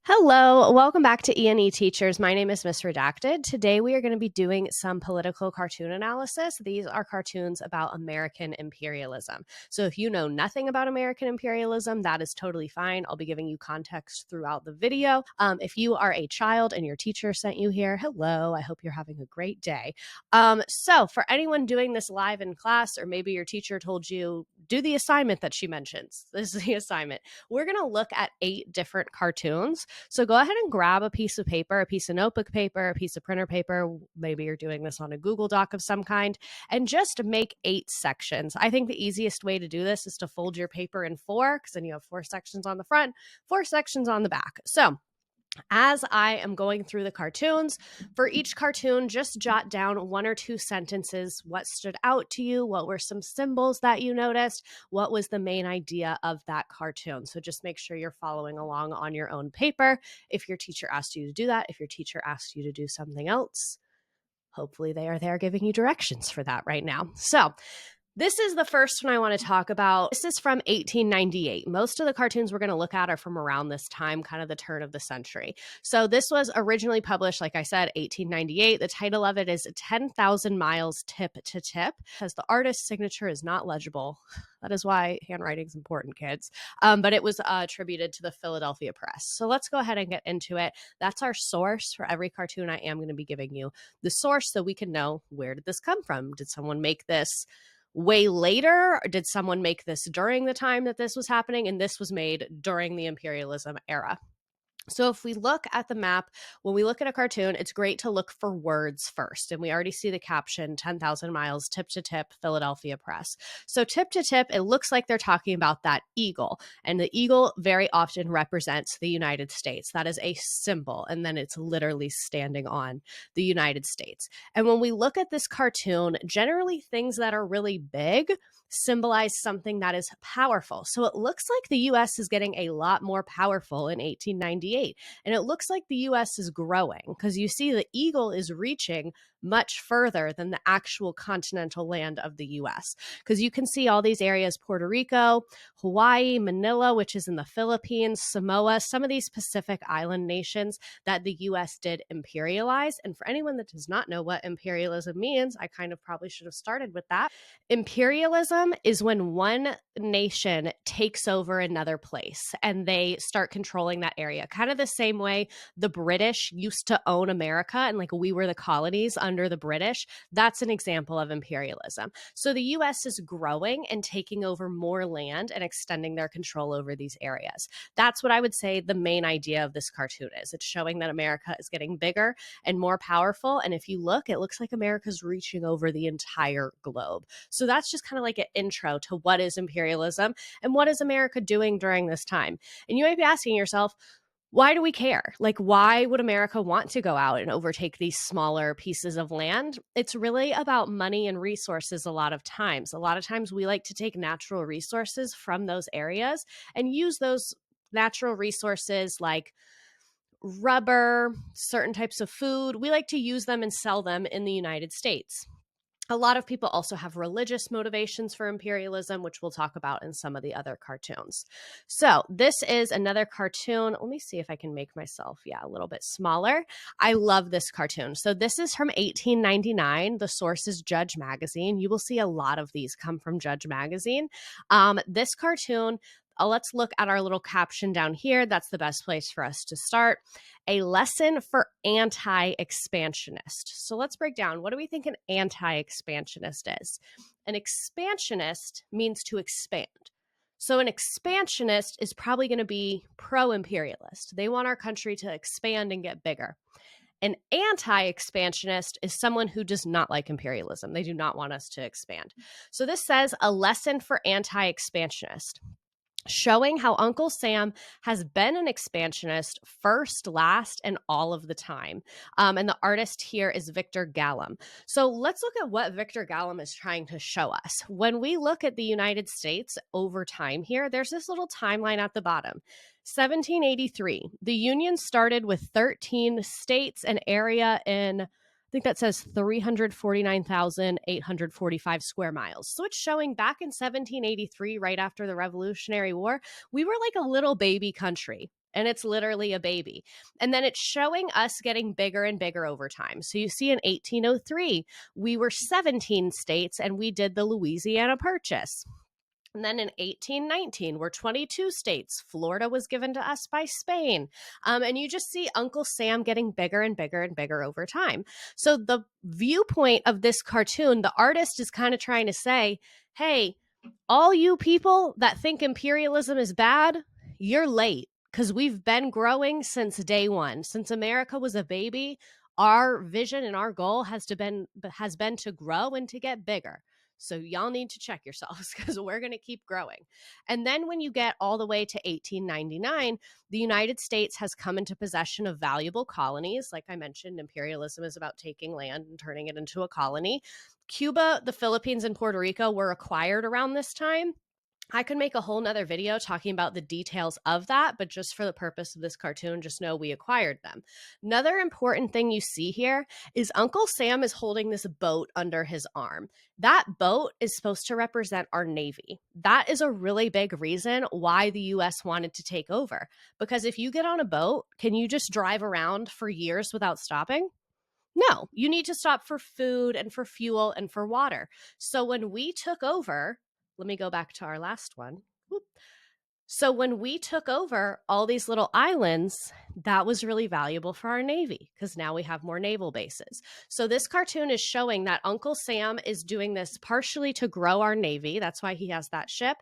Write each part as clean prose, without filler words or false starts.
Hello, welcome back to E&E Teachers. My name is Miss Redacted. Today we are going to be doing some political cartoon analysis. These are cartoons about American imperialism. So if you know nothing about American imperialism, that is totally fine. I'll be giving you context throughout the video. If you are a child and your teacher sent you here, hello, I hope you're having a great day. So for anyone doing this live in class, or maybe your teacher told you, do the assignment that she mentions. This is the assignment. We're going to look at 8 different cartoons. So go ahead and grab a piece of paper, a piece of notebook paper, a piece of printer paper. Maybe you're doing this on a Google Doc of some kind, and just make 8 sections. I think the easiest way to do this is to fold your paper in 4, because then you have 4 sections on the front, 4 sections on the back. So as I am going through the cartoons, for each cartoon, just jot down 1 or 2 sentences. What stood out to you? What were some symbols that you noticed? What was the main idea of that cartoon? So just make sure you're following along on your own paper. If your teacher asked you to do that, if your teacher asked you to do something else, hopefully they are there giving you directions for that right now. So this is the first one I want to talk about. This is from 1898. Most of the cartoons we're going to look at are from around this time, kind of the turn of the century. So this was originally published, like I said, 1898. The title of it is 10,000 Miles Tip to Tip, because the artist's signature is not legible. That is why handwriting is important, kids. But it was attributed to the Philadelphia Press. So let's go ahead and get into it. That's our source for every cartoon I am going to be giving you. The source, so we can know, where did this come from? Did someone make this way later? Or did someone make this during the time that this was happening? And this was made during the imperialism era. So if we look at the map, when we look at a cartoon, it's great to look for words first. And we already see the caption, 10,000 miles, tip to tip, Philadelphia Press. So tip to tip, it looks like they're talking about that eagle. And the eagle very often represents the United States. That is a symbol. And then it's literally standing on the United States. And when we look at this cartoon, generally things that are really big symbolize something that is powerful. So it looks like the US is getting a lot more powerful in 1898. And it looks like the US is growing, because you see the eagle is reaching much further than the actual continental land of the US. Because you can see all these areas: Puerto Rico, Hawaii, Manila, which is in the Philippines, Samoa, some of these Pacific island nations that the US did imperialize. And for anyone that does not know what imperialism means, I kind of probably should have started with that. Imperialism is when one nation takes over another place and they start controlling that area. Kind of the same way the British used to own America, and like we were the colonies under the British. That's an example of imperialism. So the US is growing and taking over more land and extending their control over these areas. That's what I would say the main idea of this cartoon is. It's showing that America is getting bigger and more powerful. And if you look, it looks like America's reaching over the entire globe. So that's just kind of like an intro to what is imperialism and what is America doing during this time. And you might be asking yourself, why do we care? Like, why would America want to go out and overtake these smaller pieces of land? It's really about money and resources a lot of times. A lot of times we like to take natural resources from those areas and use those natural resources like rubber, certain types of food. We like to use them and sell them in the United States. A lot of people also have religious motivations for imperialism, which we'll talk about in some of the other cartoons. So this is another cartoon. Let me see if I can make myself, a little bit smaller. I love this cartoon. So this is from 1899. The source is Judge Magazine. You will see a lot of these come from Judge Magazine. This cartoon, let's look at our little caption down here. That's the best place for us to start. A lesson for anti-expansionist. So let's break down. What do we think an anti-expansionist is? An expansionist means to expand. So an expansionist is probably going to be pro-imperialist. They want our country to expand and get bigger. An anti-expansionist is someone who does not like imperialism. They do not want us to expand. So this says a lesson for anti-expansionist, showing how Uncle Sam has been an expansionist first, last, and all of the time. And the artist here is Victor Gallum. So let's look at what Victor Gallum is trying to show us. When we look at the United States over time here, there's this little timeline at the bottom. 1783, the Union started with 13 states and area in, I think that says 349,845 square miles. So it's showing back in 1783, right after the Revolutionary War, we were like a little baby country. and it's literally a baby. And then it's showing us getting bigger and bigger over time. So you see in 1803, we were 17 states and we did the Louisiana Purchase. And then in 1819, we're 22 states. Florida was given to us by Spain. And you just see Uncle Sam getting bigger and bigger and bigger over time. So the viewpoint of this cartoon, the artist is kind of trying to say, hey, all you people that think imperialism is bad, you're late, because we've been growing since day one. Since America was a baby, our vision and our goal has been to grow and to get bigger. So y'all need to check yourselves, because we're going to keep growing. And then when you get all the way to 1899, the United States has come into possession of valuable colonies. Like I mentioned, imperialism is about taking land and turning it into a colony. Cuba, the Philippines, and Puerto Rico were acquired around this time. I could make a whole nother video talking about the details of that, but just for the purpose of this cartoon, just know we acquired them. Another important thing you see here is Uncle Sam is holding this boat under his arm. That boat is supposed to represent our Navy. That is a really big reason why the US wanted to take over. Because if you get on a boat, can you just drive around for years without stopping? No, you need to stop for food and for fuel and for water. So when we took over, let me go back to our last one. So when we took over all these little islands, that was really valuable for our Navy, because now we have more naval bases. So this cartoon is showing that Uncle Sam is doing this partially to grow our Navy. That's why he has that ship.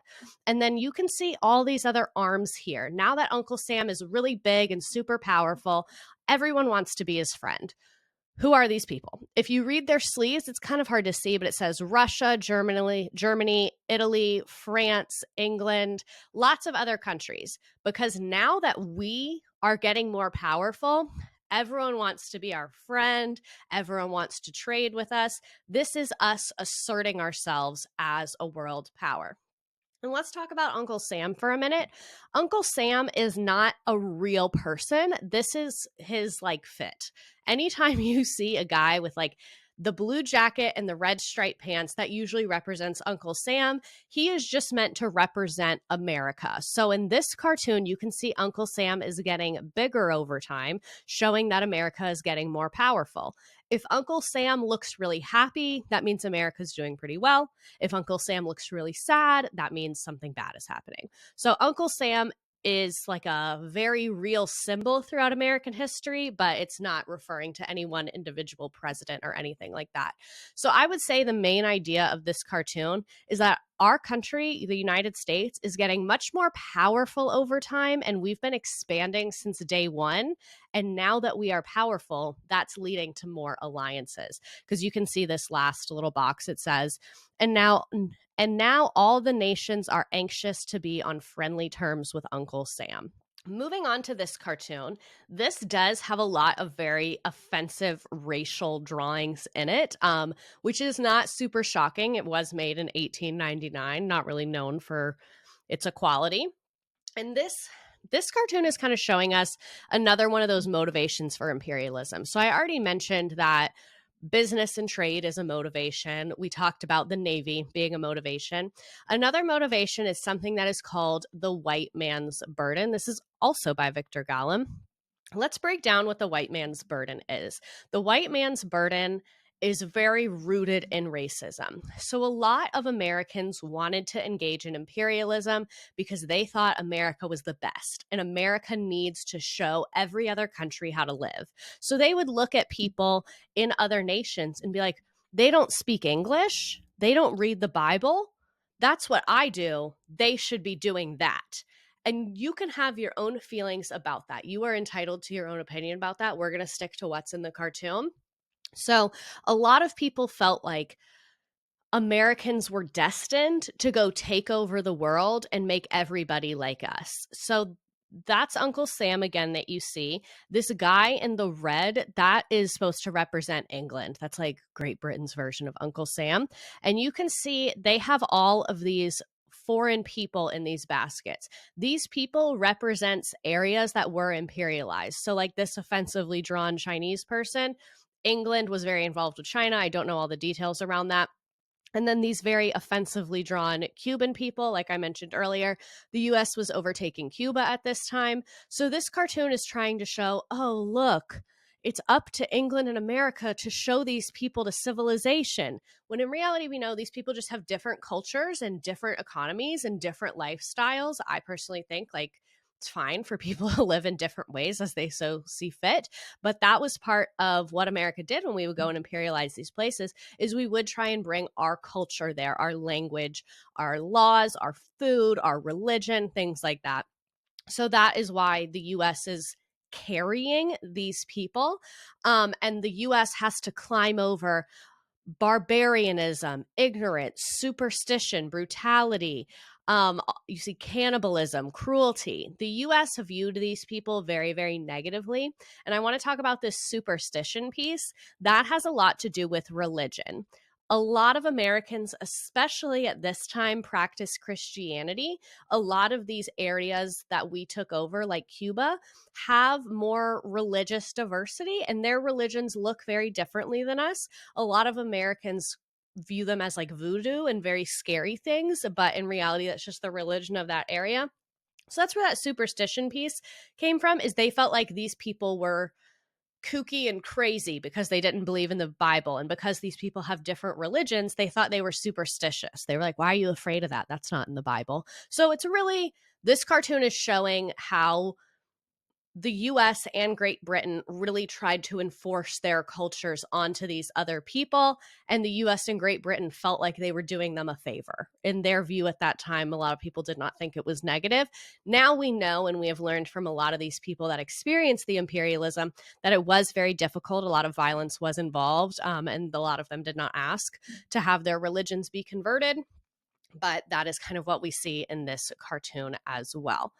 And then you can see all these other arms here. Now that Uncle Sam is really big and super powerful, everyone wants to be his friend. Who are these people? If you read their sleeves, it's kind of hard to see, but it says Russia, Germany, Italy, France, England, lots of other countries. Because now that we are getting more powerful, everyone wants to be our friend. Everyone wants to trade with us. This is us asserting ourselves as a world power. And let's talk about Uncle Sam for a minute. Uncle Sam is not a real person. This is his fit. Anytime you see a guy with the blue jacket and the red striped pants, that usually represents Uncle Sam. He is just meant to represent America. So in this cartoon, you can see Uncle Sam is getting bigger over time, showing that America is getting more powerful. If Uncle Sam looks really happy, that means America's doing pretty well. If Uncle Sam looks really sad, that means something bad is happening. So Uncle Sam is a very real symbol throughout American history, but it's not referring to any one individual president or anything like that. So I would say the main idea of this cartoon is that our country, the United States, is getting much more powerful over time, and we've been expanding since day one. And now that we are powerful, that's leading to more alliances. Because you can see this last little box, it says, and now all the nations are anxious to be on friendly terms with Uncle Sam. Moving on to this cartoon, this does have a lot of very offensive racial drawings in it, which is not super shocking. It was made in 1899, not really known for its equality. And this cartoon is kind of showing us another one of those motivations for imperialism. So I already mentioned that business and trade is a motivation. We talked about the Navy being a motivation. Another motivation is something that is called the white man's burden. This is also by Victor Gallum. Let's break down what the white man's burden is. The white man's burden is very rooted in racism. So a lot of Americans wanted to engage in imperialism because they thought America was the best, and America needs to show every other country how to live. So they would look at people in other nations and be like, they don't speak English, they don't read the Bible. That's what I do. They should be doing that. And you can have your own feelings about that. You are entitled to your own opinion about that. We're going to stick to what's in the cartoon. So a lot of people felt like Americans were destined to go take over the world and make everybody like us. So that's Uncle Sam again that you see. This guy in the red, that is supposed to represent England. That's Great Britain's version of Uncle Sam. And you can see they have all of these foreign people in these baskets. These people represents areas that were imperialized. So this offensively drawn Chinese person, England was very involved with China. I don't know all the details around that. And then these very offensively drawn Cuban people, like I mentioned earlier, the US was overtaking Cuba at this time. So this cartoon is trying to show, oh, look, it's up to England and America to show these people to civilization. When in reality, we know these people just have different cultures and different economies and different lifestyles. I personally think like it's fine for people to live in different ways as they so see fit. But that was part of what America did when we would go and imperialize these places, is we would try and bring our culture there, our language, our laws, our food, our religion, things like that. So that is why the US is carrying these people. And the US has to climb over barbarianism, ignorance, superstition, brutality. You see cannibalism, cruelty. The US viewed these people very, very negatively. And I want to talk about this superstition piece. That has a lot to do with religion. A lot of Americans, especially at this time, practice Christianity. A lot of these areas that we took over, like Cuba, have more religious diversity, and their religions look very differently than us. A lot of Americans view them as like voodoo and very scary things, but in reality, that's just the religion of that area. So that's where that superstition piece came from, is they felt like these people were kooky and crazy because they didn't believe in the Bible. And because these people have different religions, they thought they were superstitious. They were like, why are you afraid of that? That's not in the Bible. So it's really, this cartoon is showing how the US and Great Britain really tried to enforce their cultures onto these other people. And the US and Great Britain felt like they were doing them a favor. In their view at that time, a lot of people did not think it was negative. Now we know, and we have learned from a lot of these people that experienced the imperialism, that it was very difficult. A lot of violence was involved, and a lot of them did not ask to have their religions be converted. But that is kind of what we see in this cartoon as well.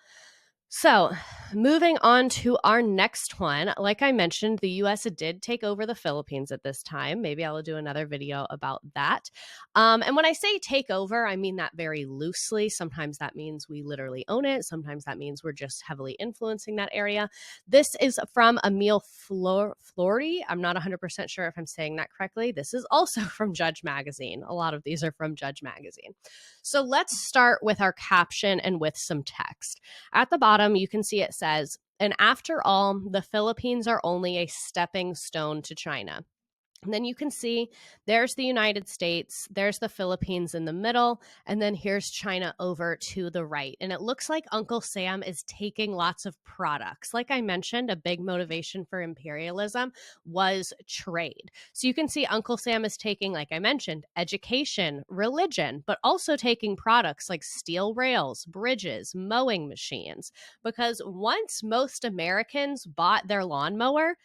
So, moving on to our next one. Like I mentioned, the US did take over the Philippines at this time. Maybe I'll do another video about that. And when I say take over, I mean that very loosely. Sometimes that means we literally own it. Sometimes that means we're just heavily influencing that area. This is from Emile Fleury. I'm not 100% sure if I'm saying that correctly. This is also from Judge Magazine. A lot of these are from Judge Magazine. So let's start with our caption and with some text. At the bottom, you can see it says, and after all, the Philippines are only a stepping stone to China. And then you can see there's the United States, there's the Philippines in the middle, and then here's China over to the right. And it looks like Uncle Sam is taking lots of products. Like I mentioned, a big motivation for imperialism was trade. So you can see Uncle Sam is taking, like I mentioned, education, religion, but also taking products like steel rails, bridges, mowing machines. Because once most Americans bought their lawnmower,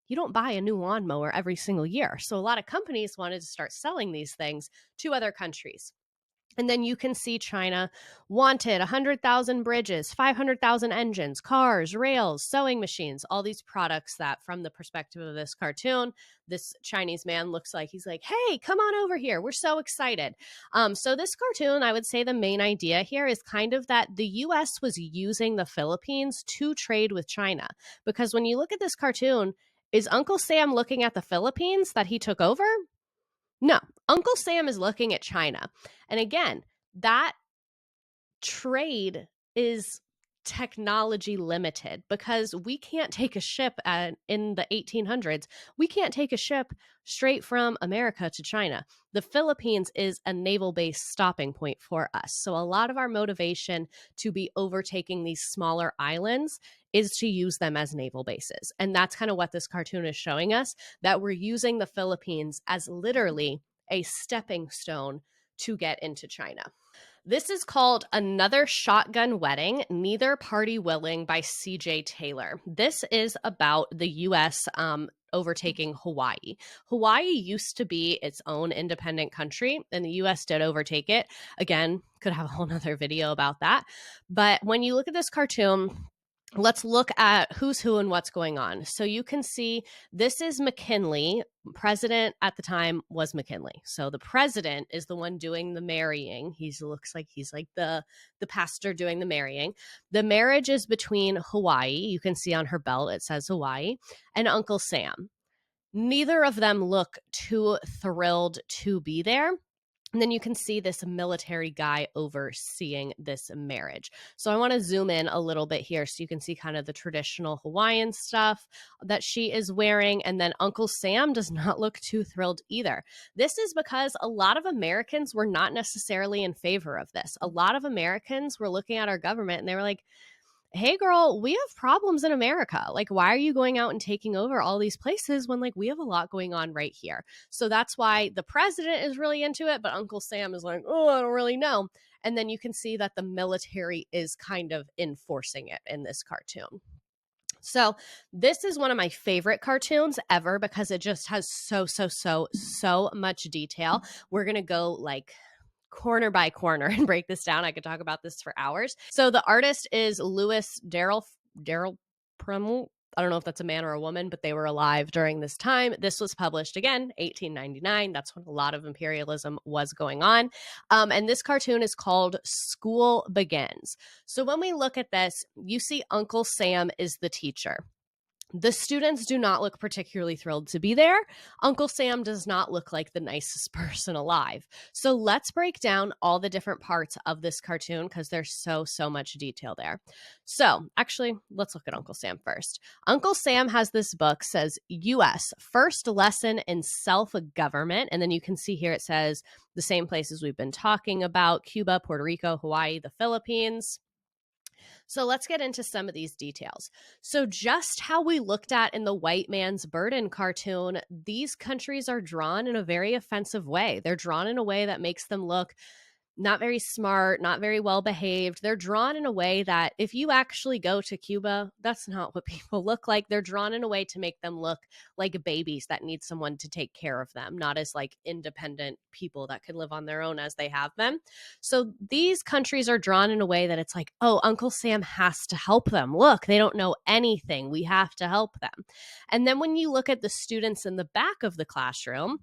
you don't buy a new lawnmower every single year. So a lot of companies wanted to start selling these things to other countries. And then you can see China wanted 100,000 bridges, 500,000 engines, cars, rails, sewing machines, all these products that, from the perspective of this cartoon, this Chinese man looks like he's like, hey, come on over here. We're so excited. So this cartoon, I would say the main idea here is kind of that the US was using the Philippines to trade with China. Because when you look at this cartoon, is Uncle Sam looking at the Philippines that he took over? No, Uncle Sam is looking at China. And again, that trade is technology limited because we can't take a ship in the 1800s. We can't take a ship straight from America to China. The Philippines is a naval-based stopping point for us. So a lot of our motivation to be overtaking these smaller islands is to use them as naval bases. And that's kind of what this cartoon is showing us, that we're using the Philippines as literally a stepping stone to get into China. This is called Another Shotgun Wedding, Neither Party Willing by C.J. Taylor. This is about the U.S. Overtaking Hawaii. Hawaii used to be its own independent country, and the U.S. did overtake it. Again, could have a whole nother video about that. But when you look at this cartoon, let's look at who's who and what's going on. So you can see this is McKinley. President at the time was McKinley. So the president is the one doing the marrying. He looks like he's like the pastor doing the marrying. The marriage is between Hawaii. You can see on her belt, it says Hawaii, and Uncle Sam. Neither of them look too thrilled to be there. And then you can see this military guy overseeing this marriage. So I want to zoom in a little bit here so you can see kind of the traditional Hawaiian stuff that she is wearing. And then Uncle Sam does not look too thrilled either. This is because a lot of Americans were not necessarily in favor of this. A lot of Americans were looking at our government and they were like, hey girl, we have problems in America. Like, why are you going out and taking over all these places when like we have a lot going on right here? So that's why the president is really into it, but Uncle Sam is like, oh, I don't really know. And then you can see that the military is kind of enforcing it in this cartoon. So this is one of my favorite cartoons ever because it just has so much detail. We're going to go like corner by corner and break this down. I could talk about this for hours. So the artist is Louis Darrell Premel. I don't know if that's a man or a woman, but they were alive during this time. This was published again, 1899. That's when a lot of imperialism was going on. And this cartoon is called School Begins. So when we look at this, you see Uncle Sam is the teacher. The students do not look particularly thrilled to be there. Uncle Sam does not look like the nicest person alive. So let's break down all the different parts of this cartoon because there's so much detail there. So actually, let's look at Uncle Sam first. Uncle Sam has this book, says U.S. First Lesson in Self-Government. And then you can see here it says the same places we've been talking about: Cuba, Puerto Rico, Hawaii, the Philippines. So let's get into some of these details. So just how we looked at in the White Man's Burden cartoon, these countries are drawn in a very offensive way. They're drawn in a way that makes them look not very smart, not very well behaved. They're drawn in a way that if you actually go to Cuba, that's not what people look like. They're drawn in a way to make them look like babies that need someone to take care of them, not as like independent people that can live on their own as they have been. So these countries are drawn in a way that it's like, oh, Uncle Sam has to help them. Look, they don't know anything. We have to help them. And then when you look at the students in the back of the classroom,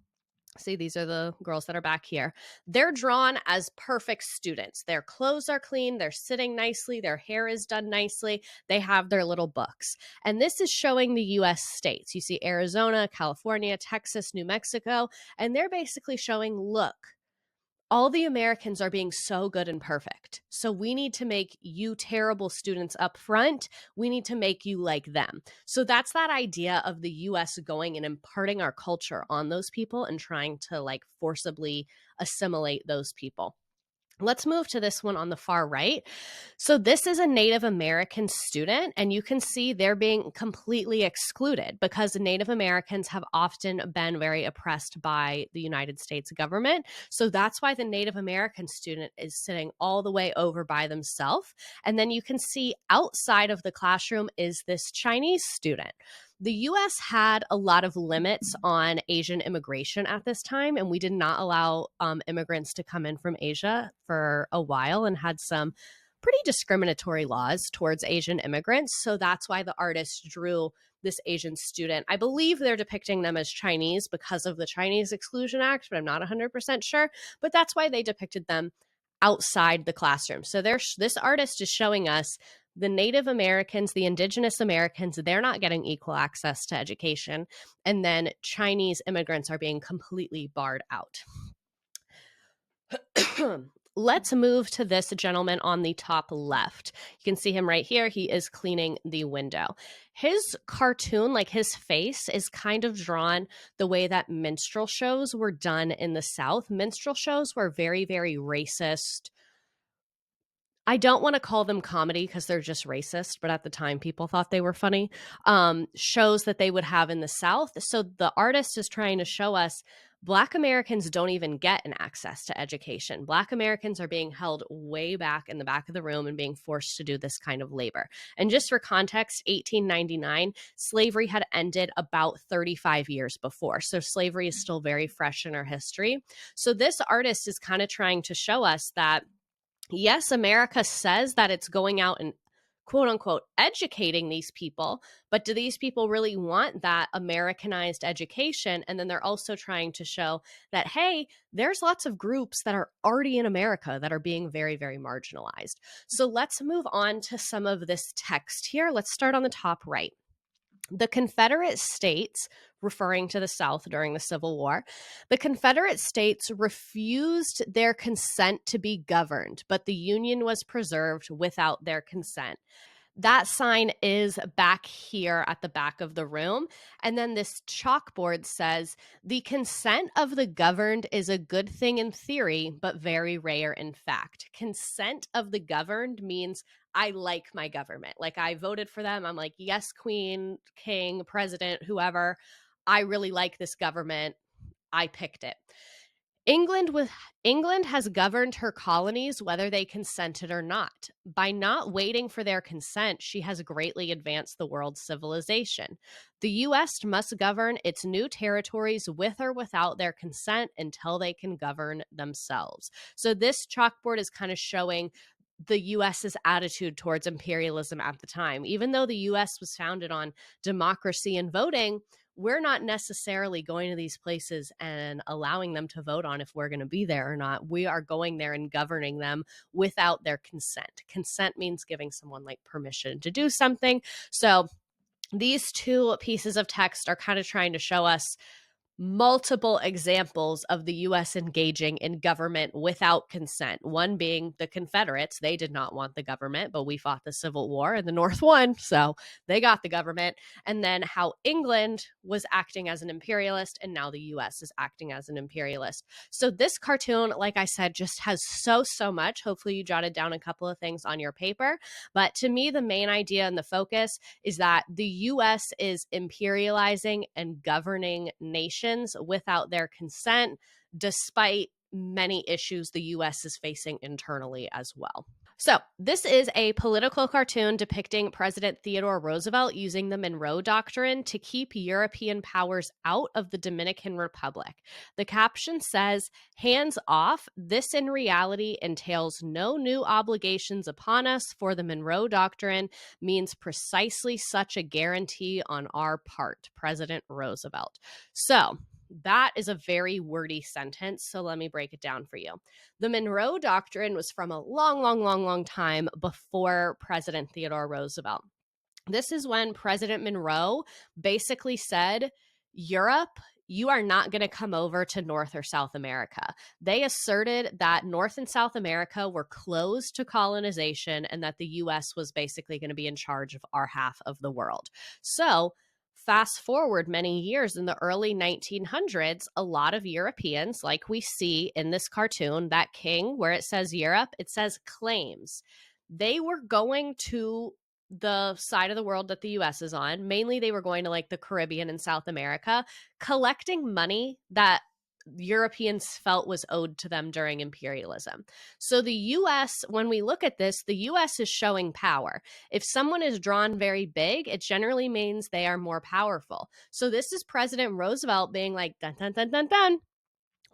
see, these are the girls that are back here. They're drawn as perfect students. Their clothes are clean. They're sitting nicely. Their hair is done nicely. They have their little books. And this is showing the U.S. states. You see Arizona, California, Texas, New Mexico. And they're basically showing, look, all the Americans are being so good and perfect. So we need to make you terrible students up front. We need to make you like them. So that's that idea of the US going and imparting our culture on those people and trying to like forcibly assimilate those people. Let's move to this one on the far right. So this is a Native American student, and you can see they're being completely excluded because Native Americans have often been very oppressed by the United States government. So that's why the Native American student is sitting all the way over by themselves. And then you can see outside of the classroom is this Chinese student. The U.S. had a lot of limits on Asian immigration at this time, and we did not allow immigrants to come in from Asia for a while and had some pretty discriminatory laws towards Asian immigrants. So that's why the artist drew this Asian student. I believe they're depicting them as Chinese because of the Chinese Exclusion Act, but I'm not 100% sure. But that's why they depicted them outside the classroom. So this artist is showing us the Native Americans, the indigenous Americans, they're not getting equal access to education. And then Chinese immigrants are being completely barred out. Let's move to this gentleman on the top left. You can see him right here. He is cleaning the window. His cartoon, like his face, is kind of drawn the way that minstrel shows were done in the South. Minstrel shows were very racist. I don't want to call them comedy because they're just racist, but at the time people thought they were funny. Shows that they would have in the South. So the artist is trying to show us Black Americans don't even get an access to education. Black Americans are being held way back in the back of the room and being forced to do this kind of labor. And just for context, 1899, slavery had ended about 35 years before. So slavery is still very fresh in our history. So this artist is kind of trying to show us that yes, America says that it's going out and quote unquote educating these people, but do these people really want that Americanized education? And then they're also trying to show that, hey, there's lots of groups that are already in America that are being very marginalized. So let's move on to some of this text here. Let's start on the top right. The Confederate States, referring to the South during the Civil War, the Confederate States refused their consent to be governed, but the Union was preserved without their consent. That sign is back here at the back of the room. And then this chalkboard says, the consent of the governed is a good thing in theory, but very rare in fact. Consent of the governed means I like my government. Like I voted for them. I'm like, yes, queen, king, president, whoever. I really like this government. I picked it. England has governed her colonies whether they consented or not. By not waiting for their consent, she has greatly advanced the world's civilization. The US must govern its new territories with or without their consent until they can govern themselves. So this chalkboard is kind of showing the US's attitude towards imperialism at the time. Even though the US was founded on democracy and voting, we're not necessarily going to these places and allowing them to vote on if we're going to be there or not. We are going there and governing them without their consent. Consent means giving someone like permission to do something. So these two pieces of text are kind of trying to show us multiple examples of the US engaging in government without consent. One being the Confederates. They did not want the government, but we fought the Civil War and the North won, so they got the government. And then how England was acting as an imperialist and now the US is acting as an imperialist. So this cartoon, like I said, just has so much. Hopefully you jotted down a couple of things on your paper. But to me, the main idea and the focus is that the US is imperializing and governing nations without their consent, despite many issues the US is facing internally as well. So, this is a political cartoon depicting President Theodore Roosevelt using the Monroe Doctrine to keep European powers out of the Dominican Republic. The caption says, "Hands off, this in reality entails no new obligations upon us, for the Monroe Doctrine means precisely such a guarantee on our part, President Roosevelt." So, that is a very wordy sentence, so let me break it down for you. The Monroe Doctrine was from a long time before President Theodore Roosevelt. This is when President Monroe basically said, Europe, you are not going to come over to North or South America. They asserted that North and South America were closed to colonization and that the US was basically going to be in charge of our half of the world. So, fast forward many years in the early 1900s, a lot of Europeans, like we see in this cartoon, that king where it says Europe, it says claims. They were going to the side of the world that the US is on. Mainly they were going to like the Caribbean and South America, collecting money that Europeans felt was owed to them during imperialism. So the US, when we look at this, the US is showing power. If someone is drawn very big, it generally means they are more powerful. So this is President Roosevelt being like, dun, dun, dun, dun, dun.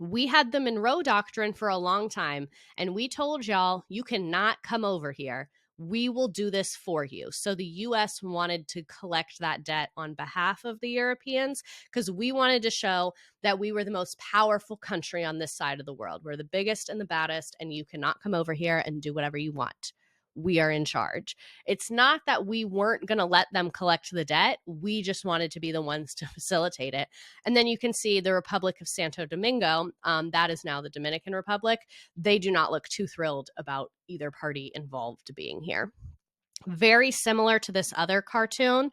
We had the Monroe Doctrine for a long time, and we told y'all, you cannot come over here. We will do this for you. So the US wanted to collect that debt on behalf of the Europeans because we wanted to show that we were the most powerful country on this side of the world. We're the biggest and the baddest, and you cannot come over here and do whatever you want. We are in charge. It's not that we weren't going to let them collect the debt. We just wanted to be the ones to facilitate it. And then you can see the Republic of Santo Domingo, that is now the Dominican Republic. They do not look too thrilled about either party involved being here. Very similar to this other cartoon.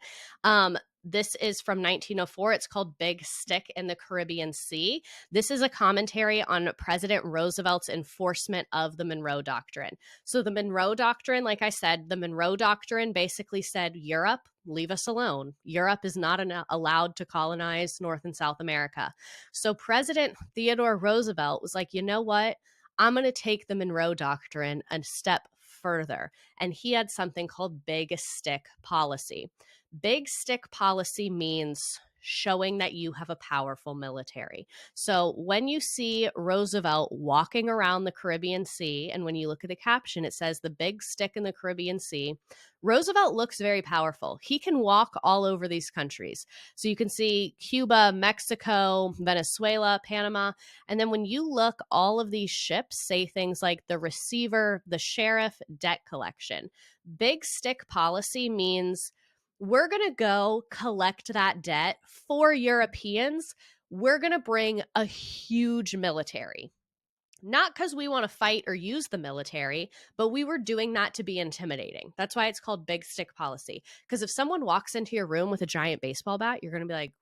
This is from 1904. It's called Big Stick in the Caribbean Sea. This is a commentary on President Roosevelt's enforcement of the Monroe Doctrine. So the Monroe Doctrine, like I said, the Monroe Doctrine basically said, Europe, leave us alone. Europe is not allowed to colonize North and South America. So President Theodore Roosevelt was like, you know what? I'm going to take the Monroe Doctrine a step further. And he had something called Big Stick policy. Big Stick policy means showing that you have a powerful military. So when you see Roosevelt walking around the Caribbean Sea, and when you look at the caption, it says the big stick in the Caribbean Sea, Roosevelt looks very powerful. He can walk all over these countries. So you can see Cuba, Mexico, Venezuela, Panama. And then when you look, all of these ships say things like the receiver, the sheriff, debt collection. Big stick policy means we're going to go collect that debt for Europeans. We're going to bring a huge military. Not because we want to fight or use the military, but we were doing that to be intimidating. That's why it's called big stick policy. Because if someone walks into your room with a giant baseball bat, you're going to be like,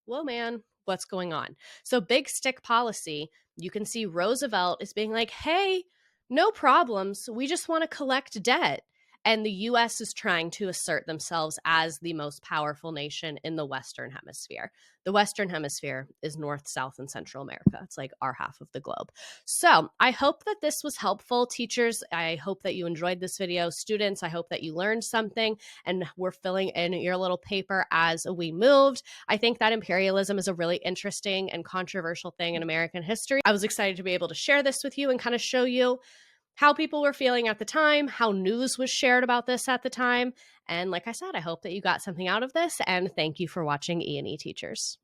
whoa, man, what's going on? So big stick policy, you can see Roosevelt is being like, hey, no problems. We just want to collect debt. And the US is trying to assert themselves as the most powerful nation in the Western Hemisphere. The Western Hemisphere is North, South, and Central America. It's like our half of the globe. So I hope that this was helpful, teachers. I hope that you enjoyed this video. Students, I hope that you learned something and we're filling in your little paper as we moved. I think that imperialism is a really interesting and controversial thing in American history. I was excited to be able to share this with you and kind of show you how people were feeling at the time, how news was shared about this at the time. And like I said, I hope that you got something out of this, and thank you for watching E&E Teachers.